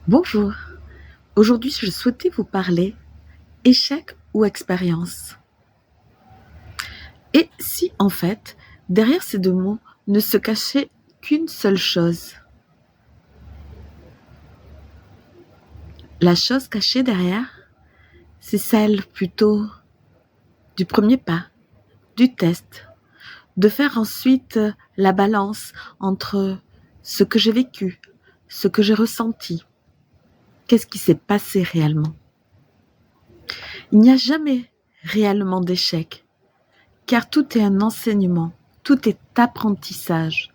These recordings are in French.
Bonjour, aujourd'hui je souhaitais vous parler échec ou expérience. Et si en fait, derrière ces deux mots ne se cachait qu'une seule chose. La chose cachée derrière, c'est celle plutôt du premier pas, du test, de faire ensuite la balance entre ce que j'ai vécu, ce que j'ai ressenti, qu'est-ce qui s'est passé réellement. Il n'y a jamais réellement d'échec. Car tout est un enseignement, tout est apprentissage.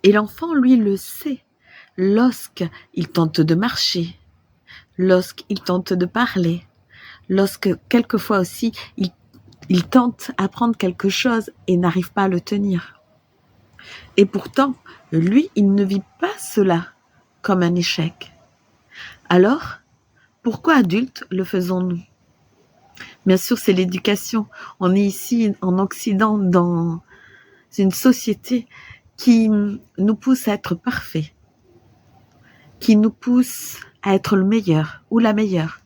Et l'enfant, lui, le sait lorsqu'il tente de marcher, lorsqu'il tente de parler, lorsque quelquefois aussi il tente d'apprendre quelque chose et n'arrive pas à le tenir. Et pourtant, lui, il ne vit pas cela comme un échec. Alors, pourquoi adultes le faisons-nous? Bien sûr, c'est l'éducation. On est ici en Occident dans une société qui nous pousse à être parfaits, qui nous pousse à être le meilleur ou la meilleure,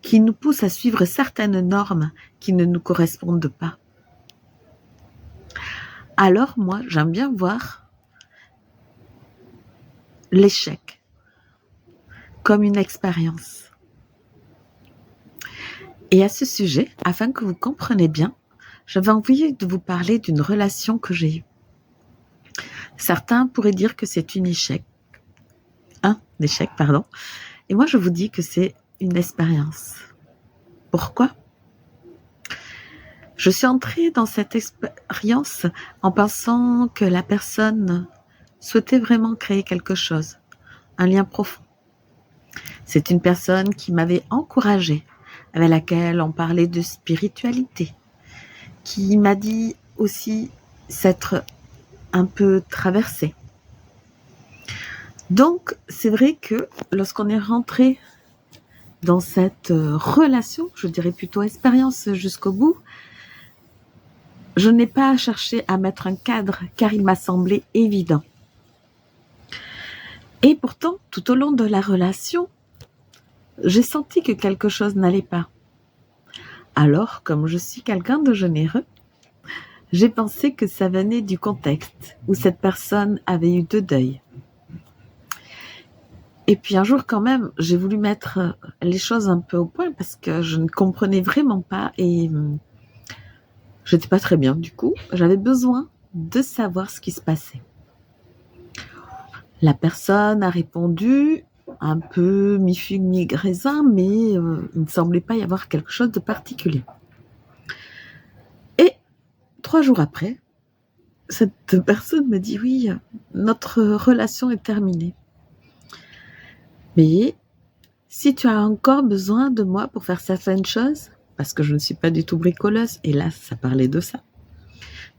qui nous pousse à suivre certaines normes qui ne nous correspondent pas. Alors moi, j'aime bien voir l'échec comme une expérience. Et à ce sujet, afin que vous compreniez bien, j'avais envie de vous parler d'une relation que j'ai eue. Certains pourraient dire que c'est un échec, et moi je vous dis que c'est une expérience. Pourquoi ? Je suis entrée dans cette expérience en pensant que la personne souhaitait vraiment créer quelque chose, un lien profond. C'est une personne qui m'avait encouragée, avec laquelle on parlait de spiritualité, qui m'a dit aussi s'être un peu traversée. Donc, c'est vrai que lorsqu'on est rentré dans cette relation, je dirais plutôt expérience jusqu'au bout, je n'ai pas cherché à mettre un cadre car il m'a semblé évident. Et pourtant, tout au long de la relation, j'ai senti que quelque chose n'allait pas. Alors, comme je suis quelqu'un de généreux, j'ai pensé que ça venait du contexte où cette personne avait eu deux deuils. Et puis un jour quand même, j'ai voulu mettre les choses un peu au point parce que je ne comprenais vraiment pas et j'étais pas très bien du coup. J'avais besoin de savoir ce qui se passait. La personne a répondu un peu mi-figue, mi-raisin, mais il ne semblait pas y avoir quelque chose de particulier. Et 3 jours après, cette personne me dit « Oui, notre relation est terminée. Mais si tu as encore besoin de moi pour faire certaines choses, parce que je ne suis pas du tout bricoleuse, et là, ça parlait de ça,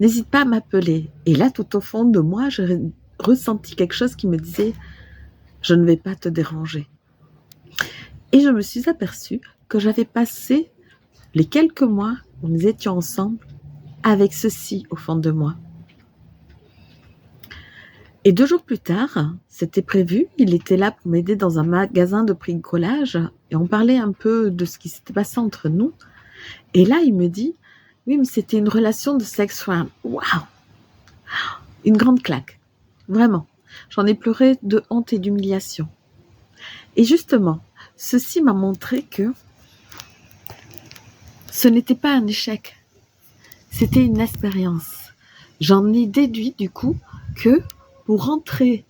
n'hésite pas à m'appeler. » Et là, tout au fond de moi, j'ai ressenti quelque chose qui me disait « Je ne vais pas te déranger. » Et je me suis aperçue que j'avais passé les quelques mois où nous étions ensemble avec ceci au fond de moi. Et 2 jours plus tard, c'était prévu, il était là pour m'aider dans un magasin de bricolage et on parlait un peu de ce qui s'était passé entre nous. Et là, il me dit « Oui, mais c'était une relation de sexe femme. » Waouh ! Une grande claque, vraiment. J'en ai pleuré de honte et d'humiliation. Et justement, ceci m'a montré que ce n'était pas un échec, c'était une expérience. J'en ai déduit du coup que pour entrer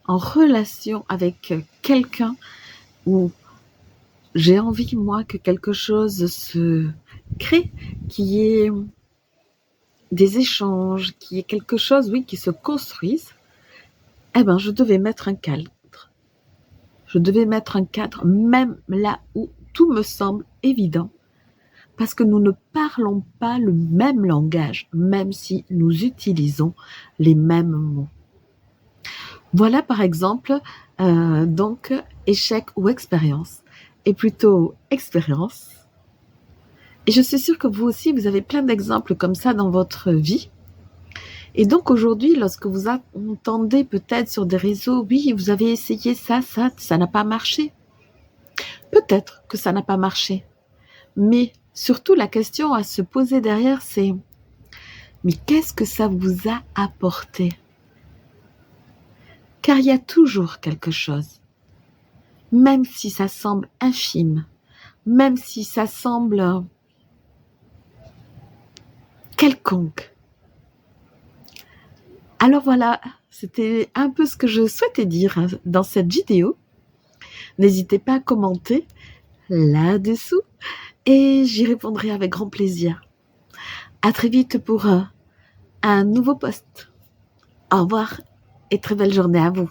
en relation avec quelqu'un où j'ai envie, moi, que quelque chose se crée, qu'il y ait des échanges, qu'il y ait quelque chose, oui, qui se construise, eh ben, je devais mettre un cadre. Je devais mettre un cadre, même là où tout me semble évident, parce que nous ne parlons pas le même langage, même si nous utilisons les mêmes mots. Voilà par exemple, donc, échec ou expérience, et plutôt expérience. Et je suis sûre que vous aussi, vous avez plein d'exemples comme ça dans votre vie. Et donc aujourd'hui, lorsque vous entendez peut-être sur des réseaux, oui, vous avez essayé ça n'a pas marché. Peut-être que ça n'a pas marché. Mais surtout, la question à se poser derrière, c'est, mais qu'est-ce que ça vous a apporté? Car il y a toujours quelque chose, même si ça semble infime, même si ça semble quelconque. Alors voilà, c'était un peu ce que je souhaitais dire dans cette vidéo. N'hésitez pas à commenter là-dessous et j'y répondrai avec grand plaisir. À très vite pour un nouveau post. Au revoir et très belle journée à vous.